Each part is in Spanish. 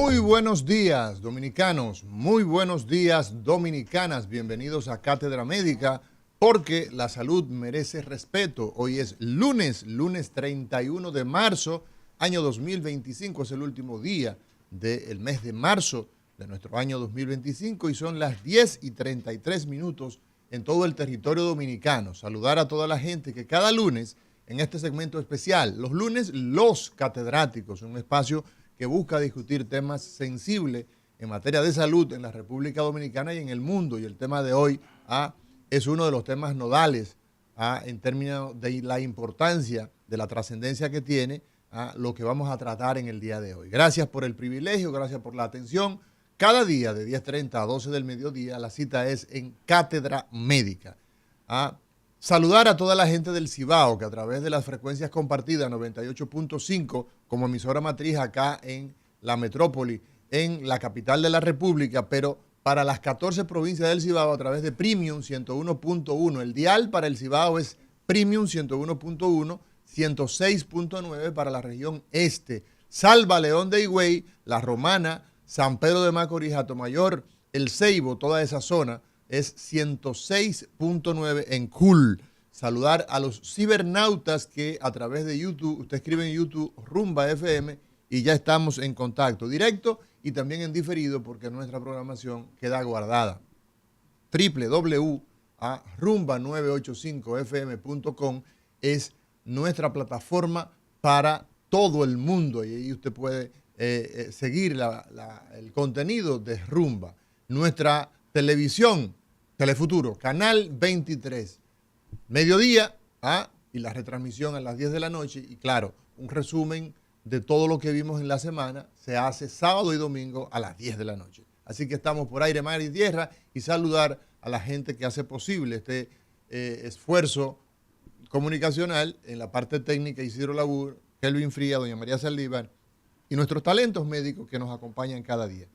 Muy buenos días, dominicanos. Muy buenos días, dominicanas. Bienvenidos a Cátedra Médica, porque la salud merece respeto. Hoy es lunes 31 de marzo, año 2025. Es el último día del mes de marzo de nuestro año 2025 y son las 10:33 en todo el territorio dominicano. Saludar a toda la gente que cada lunes, en este segmento especial, los lunes, los catedráticos, un espacio que busca discutir temas sensibles en materia de salud en la República Dominicana y en el mundo. Y el tema de hoy es uno de los temas nodales en términos de la importancia, de la trascendencia que tiene lo que vamos a tratar en el día de hoy. Gracias por el privilegio, gracias por la atención. Cada día de 10:30 a 12 del mediodía la cita es en Cátedra Médica. Saludar a toda la gente del Cibao que a través de las frecuencias compartidas 98.5 como emisora matriz acá en la metrópoli, en la capital de la República, pero para las 14 provincias del Cibao a través de Premium 101.1. El dial para el Cibao es Premium 101.1, 106.9 para la región este. Salva, León de Higüey, La Romana, San Pedro de Macorís, Atomayor, El Ceibo, toda esa zona es 106.9 en Cool. Saludar a los cibernautas que a través de YouTube, usted escribe en YouTube Rumba FM y ya estamos en contacto directo y también en diferido porque nuestra programación queda guardada. www.rumba985fm.com es nuestra plataforma para todo el mundo y ahí usted puede seguir el contenido de Rumba. Nuestra televisión, Telefuturo, Canal 23, mediodía, y la retransmisión a las 10 de la noche. Y claro, un resumen de todo lo que vimos en la semana se hace sábado y domingo a las 10 de la noche. Así que estamos por aire, mar y tierra y saludar a la gente que hace posible este esfuerzo comunicacional en la parte técnica, Isidro Labur, Kelvin Fría, doña María Saldívar y nuestros talentos médicos que nos acompañan cada día.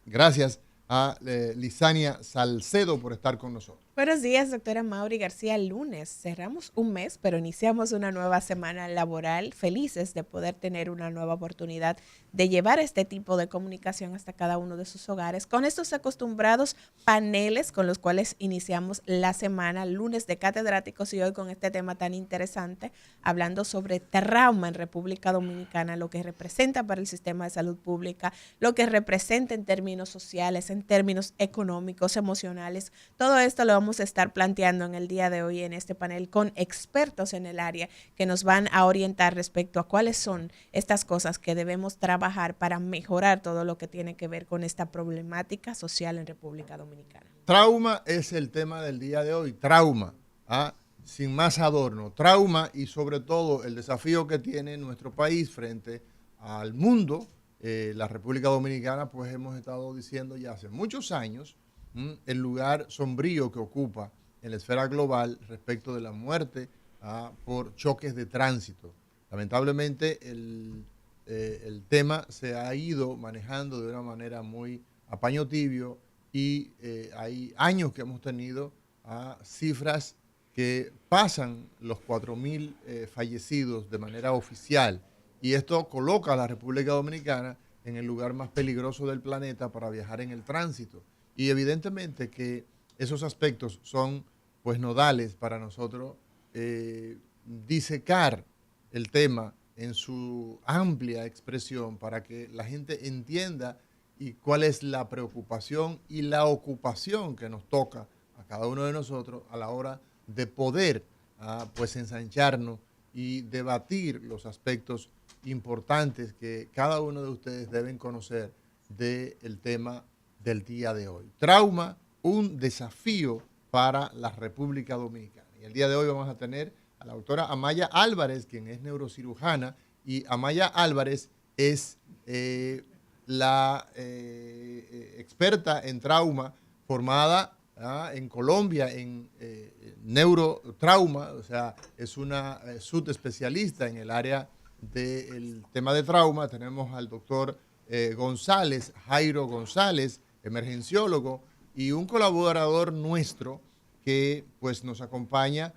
Gracias a Lisania Salcedo por estar con nosotros. Buenos días, doctora Mauri García. Lunes cerramos un mes, pero iniciamos una nueva semana laboral, felices de poder tener una nueva oportunidad de llevar este tipo de comunicación hasta cada uno de sus hogares, con estos acostumbrados paneles con los cuales iniciamos la semana, lunes de catedráticos y hoy con este tema tan interesante, hablando sobre trauma en República Dominicana, lo que representa para el sistema de salud pública, lo que representa en términos sociales, en términos económicos, emocionales. Todo esto lo vamos a estar planteando en el día de hoy en este panel con expertos en el área que nos van a orientar respecto a cuáles son estas cosas que debemos trabajar para mejorar todo lo que tiene que ver con esta problemática social en República Dominicana. Trauma es el tema del día de hoy, trauma, sin más adorno, trauma y sobre todo el desafío que tiene nuestro país frente al mundo. La República Dominicana, pues hemos estado diciendo ya hace muchos años el lugar sombrío que ocupa en la esfera global respecto de la muerte por choques de tránsito. Lamentablemente el tema se ha ido manejando de una manera muy a paño tibio y hay años que hemos tenido cifras que pasan los 4,000 fallecidos de manera oficial y esto coloca a la República Dominicana en el lugar más peligroso del planeta para viajar en el tránsito. Y evidentemente que esos aspectos son pues nodales para nosotros disecar el tema en su amplia expresión para que la gente entienda y cuál es la preocupación y la ocupación que nos toca a cada uno de nosotros a la hora de poder pues ensancharnos y debatir los aspectos importantes que cada uno de ustedes deben conocer del tema del día de hoy. Trauma, un desafío para la República Dominicana. Y el día de hoy vamos a tener a la doctora Amaya Álvarez, quien es neurocirujana, y Amaya Álvarez es la experta en trauma formada en Colombia en neurotrauma, o sea, es una subespecialista en el área del tema de trauma. Tenemos al doctor González, Jairo González, emergenciólogo, y un colaborador nuestro que pues nos acompaña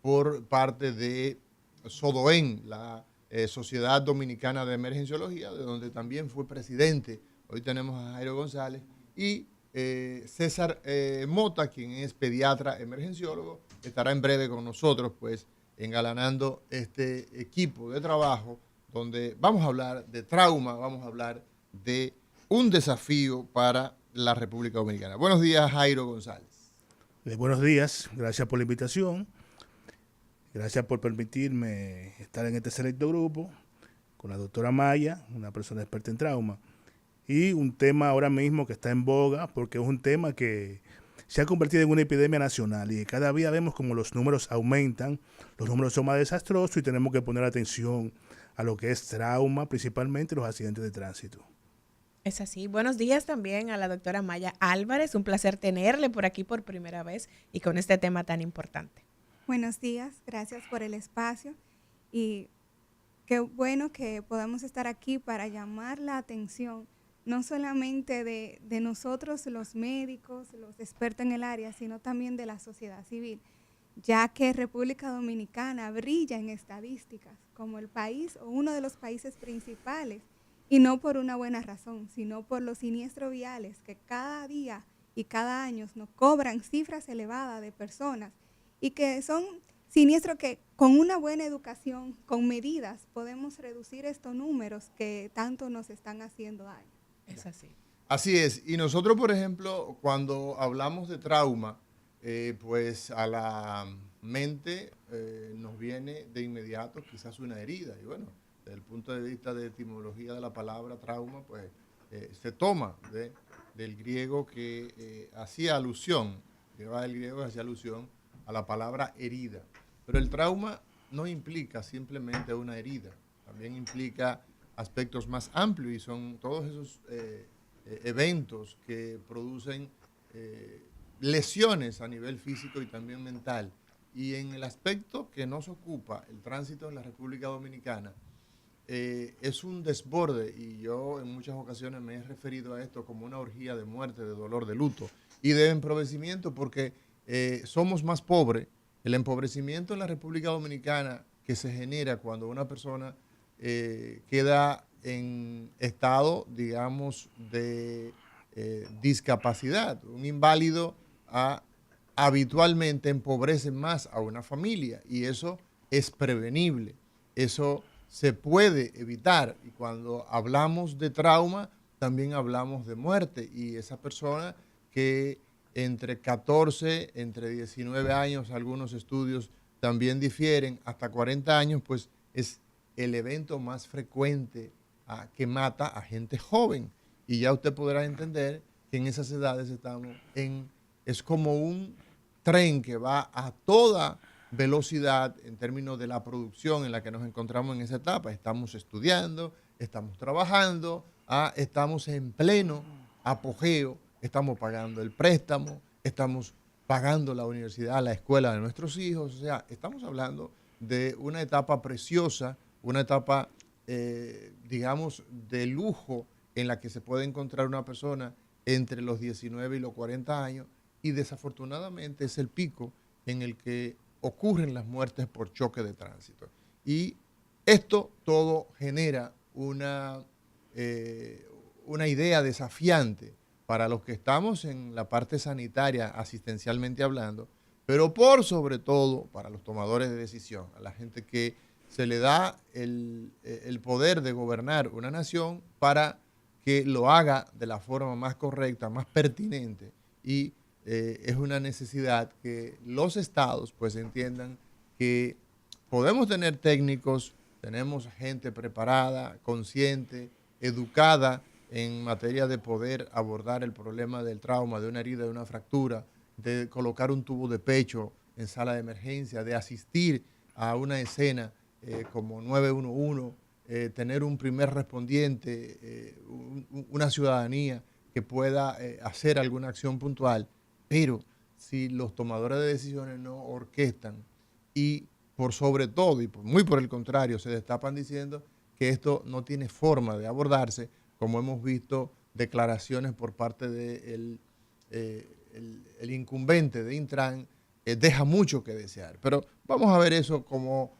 por parte de SODOEN, la Sociedad Dominicana de Emergenciología, de donde también fue presidente. Hoy tenemos a Jairo González y César Mota, quien es pediatra emergenciólogo, estará en breve con nosotros, pues, engalanando este equipo de trabajo, donde vamos a hablar de trauma, vamos a hablar de un desafío para la República Dominicana. Buenos días, Jairo González. Buenos días, gracias por la invitación, gracias por permitirme estar en este selecto grupo con la doctora Maya, una persona experta en trauma, y un tema ahora mismo que está en boga porque es un tema que se ha convertido en una epidemia nacional y cada día vemos como los números aumentan, los números son más desastrosos y tenemos que poner atención a lo que es trauma, principalmente los accidentes de tránsito. Es así. Buenos días también a la doctora Maya Álvarez. Un placer tenerle por aquí por primera vez y con este tema tan importante. Buenos días, gracias por el espacio y qué bueno que podamos estar aquí para llamar la atención no solamente de nosotros los médicos, los expertos en el área, sino también de la sociedad civil, ya que República Dominicana brilla en estadísticas como el país o uno de los países principales, y no por una buena razón, sino por los siniestros viales que cada día y cada año nos cobran cifras elevadas de personas y que son siniestros que con una buena educación, con medidas, podemos reducir estos números que tanto nos están haciendo daño. Es así. Así es. Y nosotros, por ejemplo, cuando hablamos de trauma, pues a la mente nos viene de inmediato quizás una herida. Y bueno, desde el punto de vista de etimología de la palabra trauma, pues se toma del griego que hacía alusión, lleva el griego que hacía alusión a la palabra herida. Pero el trauma no implica simplemente una herida, también implica aspectos más amplios y son todos esos eventos que producen lesiones a nivel físico y también mental. Y en el aspecto que nos ocupa, el tránsito en la República Dominicana, es un desborde y yo en muchas ocasiones me he referido a esto como una orgía de muerte, de dolor, de luto y de empobrecimiento porque somos más pobres. El empobrecimiento en la República Dominicana que se genera cuando una persona queda en estado, digamos, de discapacidad. Un inválido habitualmente empobrece más a una familia y eso es prevenible. Eso se puede evitar y cuando hablamos de trauma también hablamos de muerte y esa persona que entre 14, entre 19 años, algunos estudios también difieren, hasta 40 años, pues es el evento más frecuente que mata a gente joven. Y ya usted podrá entender que en esas edades es como un tren que va a toda velocidad en términos de la producción en la que nos encontramos en esa etapa. Estamos estudiando, estamos trabajando, estamos en pleno apogeo, estamos pagando el préstamo, estamos pagando la universidad, la escuela de nuestros hijos. O sea, estamos hablando de una etapa preciosa, una etapa, digamos, de lujo en la que se puede encontrar una persona entre los 19 y los 40 años y desafortunadamente es el pico en el que ocurren las muertes por choque de tránsito. Y esto todo genera una idea desafiante para los que estamos en la parte sanitaria, asistencialmente hablando, pero por sobre todo para los tomadores de decisión, a la gente que se le da el poder de gobernar una nación para que lo haga de la forma más correcta, más pertinente y es una necesidad que los estados pues entiendan que podemos tener técnicos, tenemos gente preparada, consciente, educada en materia de poder abordar el problema del trauma, de una herida, de una fractura, de colocar un tubo de pecho en sala de emergencia, de asistir a una escena como 911, tener un primer respondiente, una ciudadanía que pueda hacer alguna acción puntual. Pero si los tomadores de decisiones no orquestan y por sobre todo y muy por el contrario se destapan diciendo que esto no tiene forma de abordarse, como hemos visto declaraciones por parte del el incumbente de Intran, deja mucho que desear. Pero vamos a ver eso como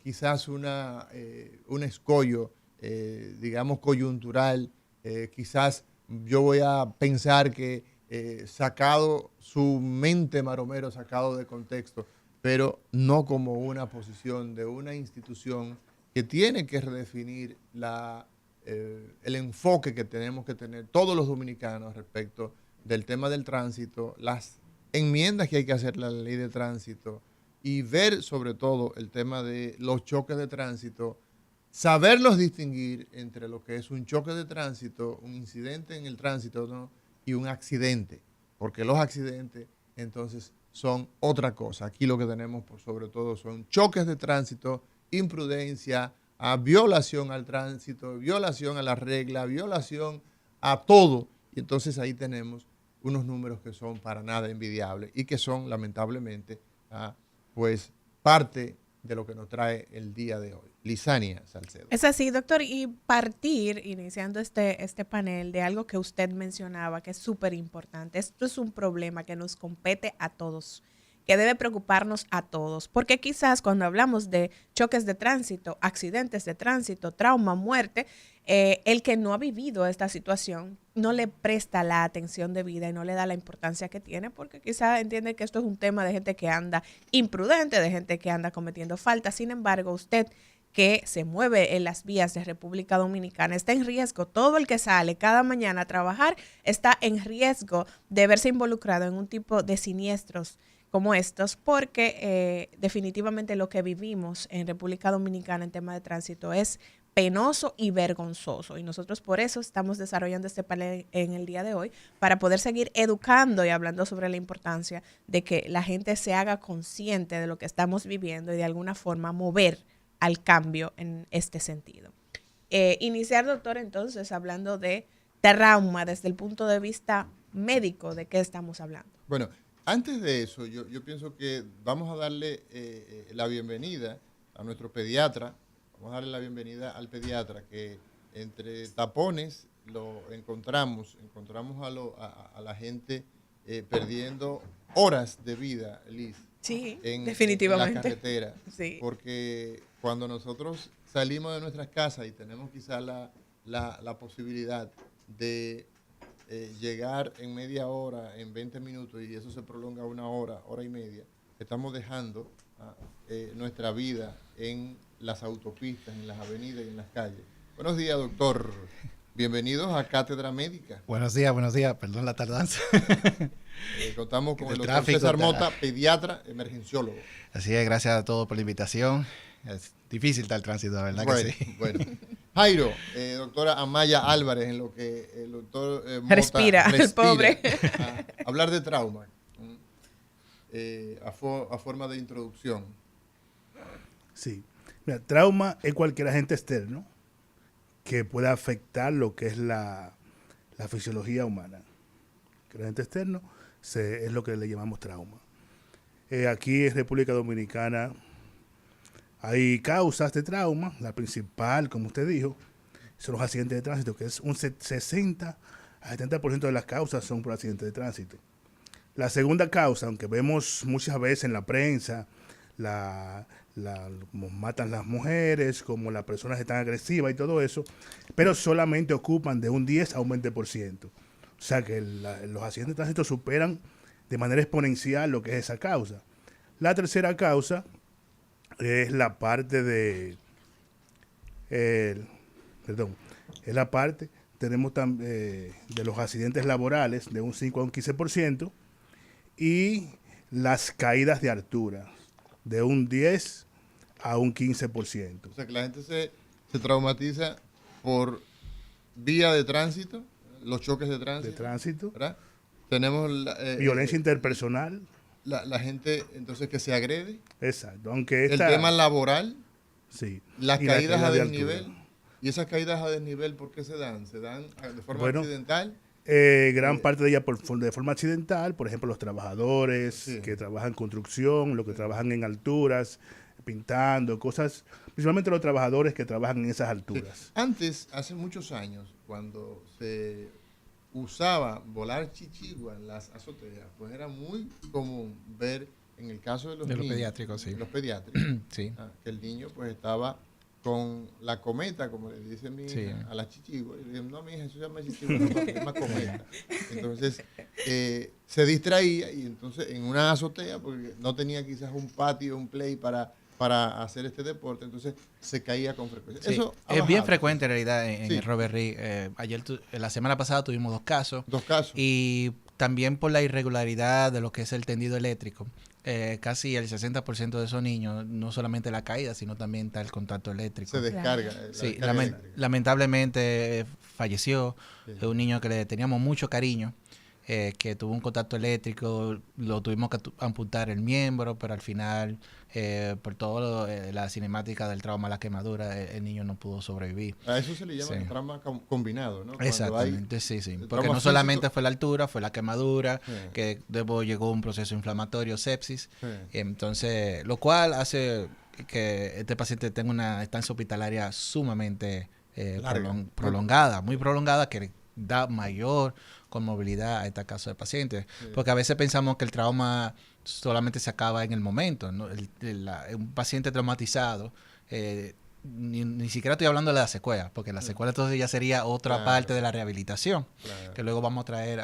quizás un escollo, digamos, coyuntural. Quizás yo voy a pensar que sacado su mente maromero, sacado de contexto, pero no como una posición de una institución que tiene que redefinir el enfoque que tenemos que tener todos los dominicanos respecto del tema del tránsito, las enmiendas que hay que hacer a la ley de tránsito y ver sobre todo el tema de los choques de tránsito, saberlos distinguir entre lo que es un choque de tránsito, un incidente en el tránsito, ¿no? Y un accidente, porque los accidentes entonces son otra cosa. Aquí lo que tenemos sobre todo son choques de tránsito, imprudencia, a violación al tránsito, violación a la regla, violación a todo. Y entonces ahí tenemos unos números que son para nada envidiables y que son lamentablemente pues parte de lo que nos trae el día de hoy. Lisania Salcedo. Es así, doctor, y partir, iniciando este panel, de algo que usted mencionaba, que es súper importante. Esto es un problema que nos compete a todos, que debe preocuparnos a todos, porque quizás cuando hablamos de choques de tránsito, accidentes de tránsito, trauma, muerte, el que no ha vivido esta situación no le presta la atención debida y no le da la importancia que tiene, porque quizás entiende que esto es un tema de gente que anda imprudente, de gente que anda cometiendo faltas. Sin embargo, usted que se mueve en las vías de República Dominicana está en riesgo. Todo el que sale cada mañana a trabajar está en riesgo de verse involucrado en un tipo de siniestros como estos, porque definitivamente lo que vivimos en República Dominicana en tema de tránsito es penoso y vergonzoso. Y nosotros por eso estamos desarrollando este panel en el día de hoy, para poder seguir educando y hablando sobre la importancia de que la gente se haga consciente de lo que estamos viviendo y de alguna forma mover al cambio en este sentido. Iniciar, doctor, entonces, hablando de trauma desde el punto de vista médico, ¿de qué estamos hablando? Bueno, antes de eso, yo pienso que vamos a darle la bienvenida a nuestro pediatra. Vamos a darle la bienvenida al pediatra, que entre tapones lo encontramos a la gente perdiendo horas de vida, Liz. Sí, en definitivamente. la carretera. Sí. Porque cuando nosotros salimos de nuestras casas y tenemos quizás la posibilidad de llegar en media hora, en 20 minutos, y eso se prolonga una hora, hora y media, estamos dejando nuestra vida en las autopistas, en las avenidas y en las calles. Buenos días, doctor. Bienvenidos a Cátedra Médica. Buenos días, perdón la tardanza. Contamos con el doctor tráfico, César Mota, pediatra, emergenciólogo. Así es, gracias a todos por la invitación. Es difícil tal tránsito, la verdad Bueno, que sí. bueno. Jairo, doctora Amaya Álvarez, en lo que el doctor Mota respira, el pobre. Hablar de trauma, a forma de introducción. Sí. Mira, trauma es cualquier agente externo que pueda afectar lo que es la fisiología humana. El agente externo es lo que le llamamos trauma. Aquí en República Dominicana hay causas de trauma. La principal, como usted dijo, son los accidentes de tránsito, que es un 60 a 70% de las causas son por accidentes de tránsito. La segunda causa, aunque vemos muchas veces en la prensa, como matan las mujeres, como las personas están agresivas y todo eso, pero solamente ocupan de un 10 a un 20%. O sea que los accidentes de tránsito superan de manera exponencial lo que es esa causa. La tercera causa es la parte tenemos de los accidentes laborales de un 5 a un 15% y las caídas de altura de un 10 a un 15%. O sea que la gente se traumatiza por vía de tránsito, los choques de tránsito. ¿Verdad? Tenemos violencia interpersonal. La gente entonces que se agrede. Exacto. Aunque el tema laboral. Sí. Las caídas a desnivel. ¿Y esas caídas a desnivel por qué se dan? ¿Se dan de forma accidental? Gran parte de ellas de forma accidental. Por ejemplo, los trabajadores que trabajan en construcción, los que trabajan en alturas, pintando, cosas, principalmente los trabajadores que trabajan en esas alturas. Sí. Antes, hace muchos años, cuando se usaba volar chichigua en las azoteas, pues era muy común ver en el caso de los De los niños, pediátricos, sí. los pediátricos, Sí. que el niño pues estaba con la cometa, como le dice mi hija, Sí. a la chichigua. Y le dije, no, mi hija, eso se llama chichigua, no, se llama cometa. Entonces, se distraía y entonces en una azotea, porque no tenía quizás un patio, un play para hacer este deporte, entonces se caía con frecuencia. Sí, Eso ha es bien bajado. frecuente en realidad en Sí. el Robert Reed. La semana pasada tuvimos 2 casos. 2 casos. Y también por la irregularidad de lo que es el tendido eléctrico. Casi el 60% de esos niños, no solamente la caída, sino también está el contacto eléctrico. Se descarga. Claro. la Sí, descarga eléctrica. lamentablemente falleció. Sí. Es un niño que le teníamos mucho cariño, que tuvo un contacto eléctrico, lo tuvimos que amputar el miembro, pero al final, por todo la cinemática del trauma, la quemadura, el niño no pudo sobrevivir. A eso se le llama Sí. trauma combinado, ¿no? Cuando Exactamente, sí. el Porque trauma no solamente físico- fue la altura, fue la quemadura, Sí. que luego llegó un proceso inflamatorio, sepsis. Sí. Entonces, lo cual hace que este paciente tenga una estancia hospitalaria sumamente Larga. prolongada, muy prolongada, que da mayor conmovilidad a este caso de pacientes. Sí. Porque a veces pensamos que el trauma solamente se acaba en el momento, ¿no? Un paciente traumatizado, ni siquiera estoy hablando de la secuela, porque la secuela entonces ya sería otra Claro. parte de la rehabilitación, Claro. que luego vamos a traer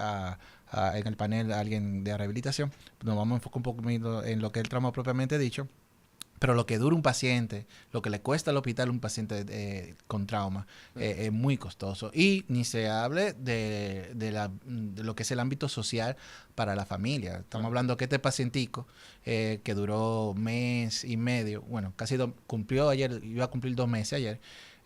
en el panel a alguien de rehabilitación. Nos vamos a enfocar un poco en lo que es el trauma propiamente dicho. Pero lo que dura un paciente, lo que le cuesta al hospital un paciente con trauma, es muy costoso. Y ni se hable de lo que es el ámbito social para la familia. Estamos hablando que este pacientico, que duró 1.5 meses, bueno, casi cumplió ayer, iba a cumplir 2 meses ayer.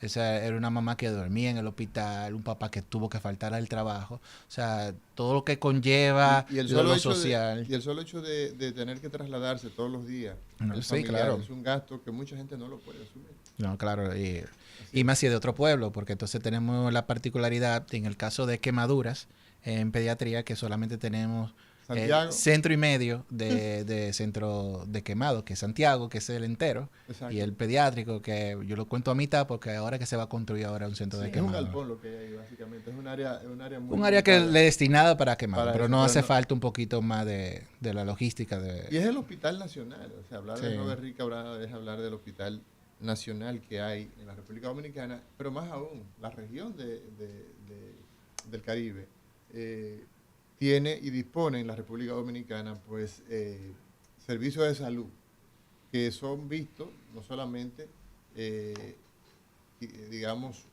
O sea, era una mamá que dormía en el hospital, un papá que tuvo que faltar al trabajo. O sea, todo lo que conlleva Y el lo solo hecho social. y el solo hecho de tener que trasladarse todos los días, No, el sí, familiar, claro. es un gasto que mucha gente no lo puede asumir. No, claro. Y más si es de otro pueblo, porque entonces tenemos la particularidad, en el caso de quemaduras, en pediatría, que solamente tenemos Santiago. centro y medio de centro de quemado, que es Santiago, que es el entero, Exacto. y el pediátrico, que yo lo cuento a mitad, porque ahora que se va a construir ahora un centro de Es un quemado. galpón lo que hay ahí, básicamente. Es un área muy Un área que limitada. le es destinada para quemado, Para pero eso, no pero hace no- falta un poquito más de la logística. Y es el Hospital Nacional. O sea, hablar de Sí. Robert Reed Cabral es hablar del Hospital Nacional que hay en la República Dominicana, pero más aún, la región del Caribe tiene y dispone en la República Dominicana pues servicios de salud que son vistos no solamente digamos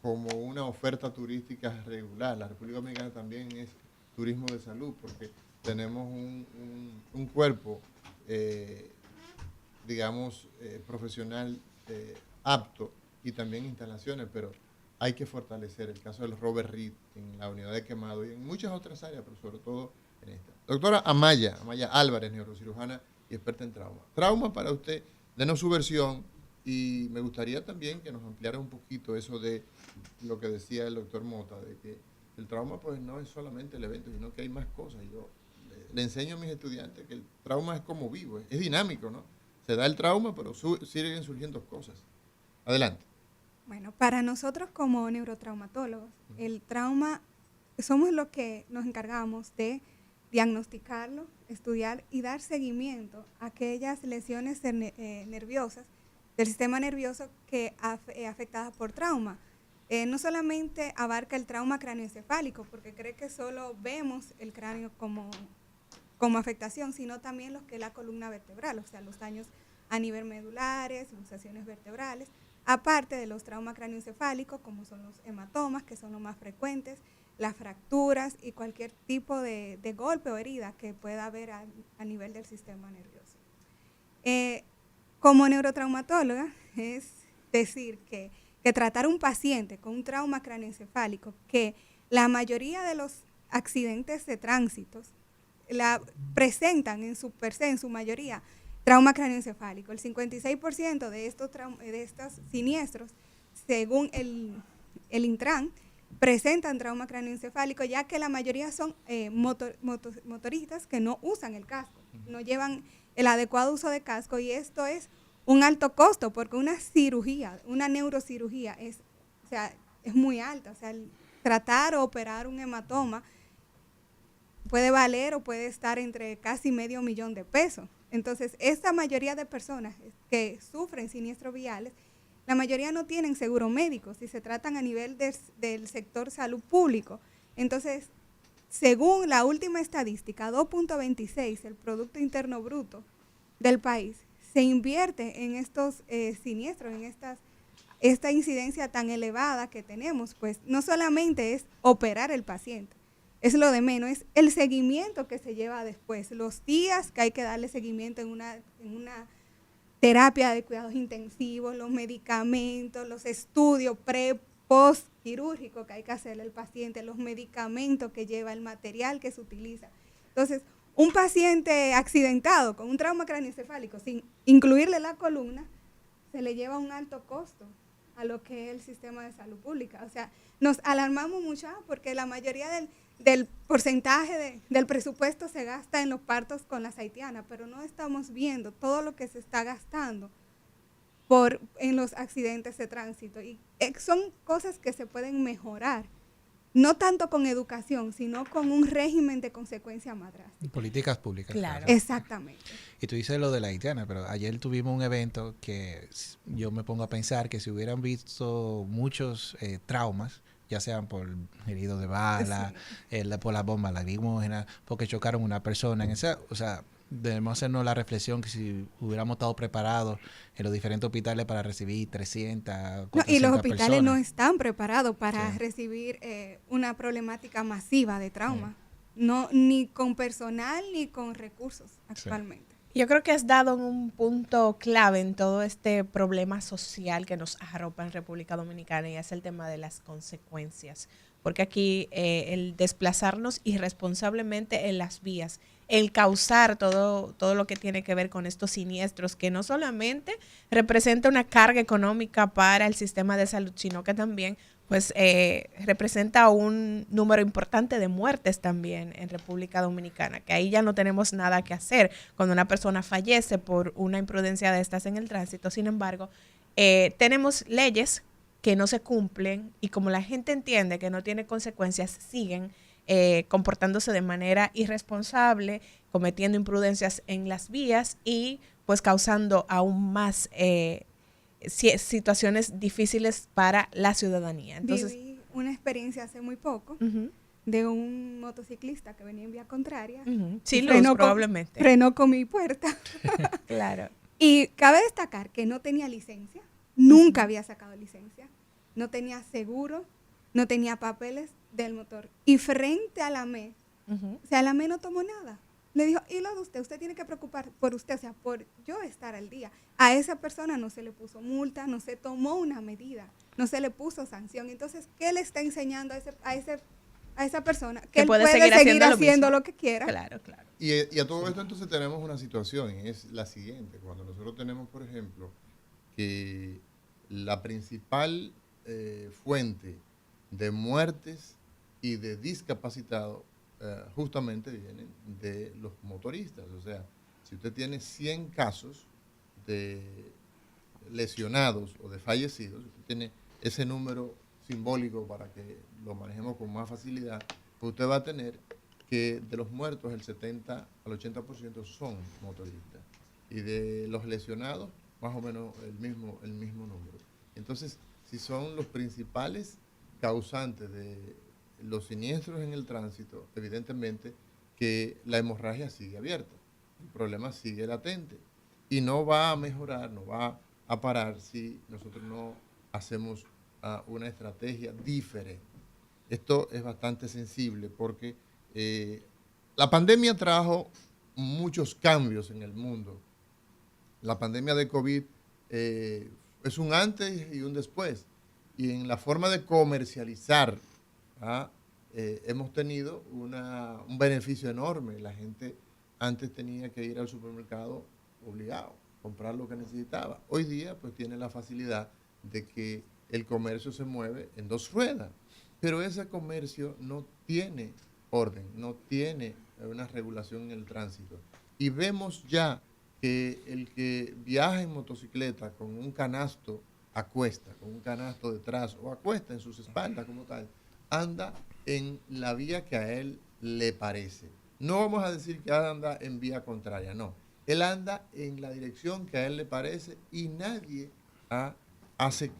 como una oferta turística regular. La República Dominicana también es turismo de salud porque tenemos un cuerpo digamos profesional apto y también instalaciones, pero hay que fortalecer el caso del Robert Reed en la unidad de quemado y en muchas otras áreas, pero sobre todo en esta. Doctora Amaya Álvarez, neurocirujana y experta en trauma. Trauma para usted, denos su versión y me gustaría también que nos ampliara un poquito eso de lo que decía el doctor Mota, de que el trauma pues no es solamente el evento, sino que hay más cosas. Yo le enseño a mis estudiantes que el trauma es como vivo, es dinámico, ¿no? Se da el trauma, pero siguen surgiendo cosas. Adelante. Bueno, para nosotros como neurotraumatólogos, el trauma somos los que nos encargamos de diagnosticarlo, estudiar y dar seguimiento a aquellas lesiones nerviosas del sistema nervioso que afectadas por trauma. No solamente abarca el trauma craneoencefálico, porque cree que solo vemos el cráneo como afectación, sino también los que es la columna vertebral, o sea, los daños a nivel medulares, luxaciones vertebrales, aparte de los traumas craneoencefálicos, como son los hematomas, que son los más frecuentes, las fracturas y cualquier tipo de golpe o herida que pueda haber a nivel del sistema nervioso. Como neurotraumatóloga, es decir que tratar a un paciente con un trauma craneoencefálico, que la mayoría de los accidentes de tránsitos presentan en su mayoría trauma craneoencefálico. El 56% de estos siniestros, según el Intran, presentan trauma craneoencefálico, ya que la mayoría son motoristas que no usan el casco, no llevan el adecuado uso de casco, y esto es un alto costo, porque una cirugía, una neurocirugía es muy alta. O sea, tratar o operar un hematoma puede valer o puede estar entre casi $500,000 de pesos. Entonces, esta mayoría de personas que sufren siniestros viales, la mayoría no tienen seguro médico si se tratan a nivel del sector salud público. Entonces, según la última estadística, 2.26, el Producto Interno Bruto del país, se invierte en estos siniestros, en esta incidencia tan elevada que tenemos, pues no solamente es operar el paciente, es lo de menos, es el seguimiento que se lleva después, los días que hay que darle seguimiento en una terapia de cuidados intensivos, los medicamentos, los estudios post quirúrgicos que hay que hacerle al paciente, los medicamentos que lleva, el material que se utiliza. Entonces, un paciente accidentado con un trauma craneoencefálico, sin incluirle la columna, se le lleva un alto costo a lo que es el sistema de salud pública. O sea, nos alarmamos mucho porque la mayoría del porcentaje del presupuesto se gasta en los partos con las haitianas, pero no estamos viendo todo lo que se está gastando en los accidentes de tránsito. Y son cosas que se pueden mejorar, no tanto con educación, sino con un régimen de consecuencia más drástica. Políticas públicas. Claro. Exactamente. Y tú dices lo de la haitiana, pero ayer tuvimos un evento que yo me pongo a pensar que si hubieran visto muchos traumas, ya sean por heridos de bala, sí, por la bomba lacrimógena, porque chocaron una persona, o sea, debemos hacernos la reflexión que si hubiéramos estado preparados en los diferentes hospitales para recibir 300, 400 y los hospitales personas, no están preparados para sí, recibir una problemática masiva de trauma, sí, no, ni con personal ni con recursos actualmente. Sí. Yo creo que has dado un punto clave en todo este problema social que nos arropa en República Dominicana, y es el tema de las consecuencias. Porque aquí el desplazarnos irresponsablemente en las vías, el causar todo lo que tiene que ver con estos siniestros, que no solamente representa una carga económica para el sistema de salud, sino que también pues representa un número importante de muertes también en República Dominicana, que ahí ya no tenemos nada que hacer cuando una persona fallece por una imprudencia de estas en el tránsito. Sin embargo, tenemos leyes que no se cumplen, y como la gente entiende que no tiene consecuencias, siguen comportándose de manera irresponsable, cometiendo imprudencias en las vías y pues causando aún más situaciones difíciles para la ciudadanía. Entonces, viví una experiencia hace muy poco de un motociclista que venía en vía contraria. Sí, probablemente. Frenó con mi puerta. Claro. Y cabe destacar que no tenía licencia, nunca había sacado licencia, no tenía seguro, no tenía papeles del motor. Y frente a la ME, o sea, la ME no tomó nada. Le dijo, y lo de usted tiene que preocupar por usted, o sea, por yo estar al día. A esa persona no se le puso multa, no se tomó una medida, no se le puso sanción. Entonces, ¿qué le está enseñando a esa persona? Que él puede seguir haciendo lo que quiera. Claro, claro. Y a todo esto entonces tenemos una situación, y es la siguiente. Cuando nosotros tenemos, por ejemplo, que la principal fuente de muertes y de discapacitados justamente vienen de los motoristas. O sea, si usted tiene 100 casos de lesionados o de fallecidos, usted tiene ese número simbólico para que lo manejemos con más facilidad, pues usted va a tener que de los muertos el 70 al 80% son motoristas, y de los lesionados más o menos el mismo número. Entonces, si son los principales causantes de los siniestros en el tránsito, evidentemente que la hemorragia sigue abierta, el problema sigue latente y no va a mejorar, no va a parar si nosotros no hacemos una estrategia diferente. Esto es bastante sensible porque la pandemia trajo muchos cambios en el mundo. La pandemia de COVID es un antes y un después, y en la forma de comercializar hemos tenido un beneficio enorme. La gente antes tenía que ir al supermercado obligado, comprar lo que necesitaba. Hoy día pues tiene la facilidad de que el comercio se mueve en dos ruedas, pero ese comercio no tiene orden, no tiene una regulación en el tránsito. Y vemos ya que el que viaja en motocicleta con un canasto a cuesta, con un canasto detrás o a cuesta en sus espaldas como tal, anda en la vía que a él le parece. No vamos a decir que anda en vía contraria, no. Él anda en la dirección que a él le parece y nadie hace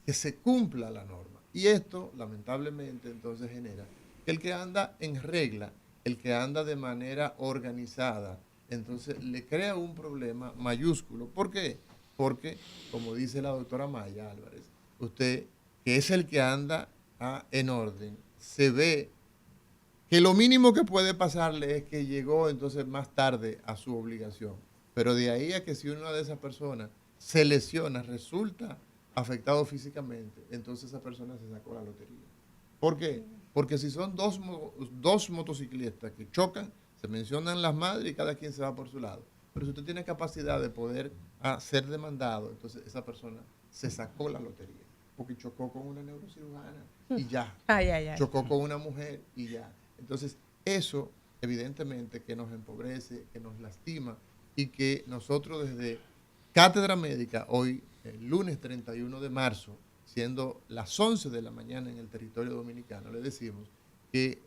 que se cumpla la norma. Y esto, lamentablemente, entonces genera que el que anda en regla, el que anda de manera organizada, entonces le crea un problema mayúsculo. ¿Por qué? Porque, como dice la doctora Maya Álvarez, usted, que es el que anda en orden, se ve que lo mínimo que puede pasarle es que llegó entonces más tarde a su obligación. Pero de ahí a que si una de esas personas se lesiona, resulta afectado físicamente, entonces esa persona se sacó la lotería. ¿Por qué? Porque si son dos motociclistas que chocan, se mencionan las madres y cada quien se va por su lado. Pero si usted tiene capacidad de poder ser demandado, entonces esa persona se sacó la lotería. Porque chocó con una neurocirujana y ya. Chocó con una mujer y ya. Entonces, eso evidentemente que nos empobrece, que nos lastima y que nosotros desde Cátedra Médica, hoy, el lunes 31 de marzo, siendo las 11 de la mañana en el territorio dominicano, le decimos que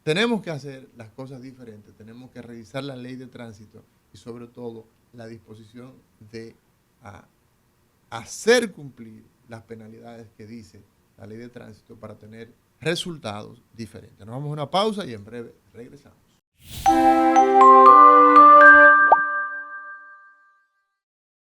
tenemos que hacer las cosas diferentes, tenemos que revisar la ley de tránsito y sobre todo la disposición de hacer cumplir las penalidades que dice la ley de tránsito para tener resultados diferentes. Nos vamos a una pausa y en breve regresamos.